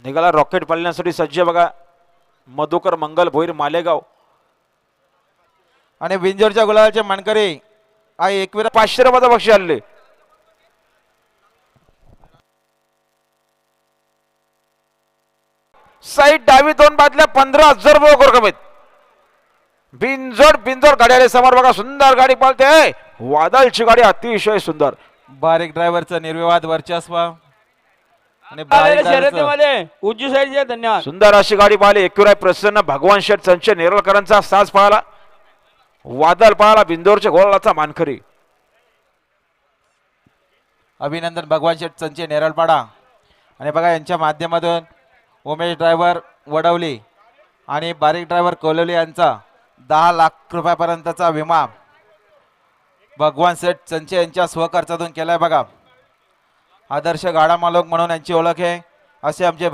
निघाला रॉकेट पालण्यासाठी सज्ज बघा मधुकर मंगल भोईर मालेगाव आणि बिंजोरच्या गुलाबाचे मानकरी आई एकविरा 500 रुपयाचा बक्षीस आणले. साईड डावी 2 बादल्या 15,000 रुपये रक्कम आहेत. बिंजोड गाडी आली समोर बघा सुंदर गाडी पालते वादळची गाडी अतिशय सुंदर. बारीक ड्रायव्हरचं निर्विवाद वर्चस्व आणि आलेले शर्यतीमध्ये उजवी साईडचे धन्यवाद. सुंदर अशी गाडी पाहिली. एकविराय प्रसन्न भगवान शेठ संचय नेरळकरांचा साज पाहिला. वादळ पाहिला बिंदोरच्या गोलाचा मानकरी. अभिनंदन भगवान शेठ संचे नेरळपाडा आणि बघा यांच्या माध्यमातून उमेश ड्रायव्हर वडवली आणि बारीक ड्रायव्हर कोलवली यांचा 10 लाख रुपयापर्यंतचा विमा भगवान शेठ संचे यांच्या स्वखर्चातून केलाय बघा. आदर्श गाडा मालक म्हणून यांची ओळख आहे असे आमचे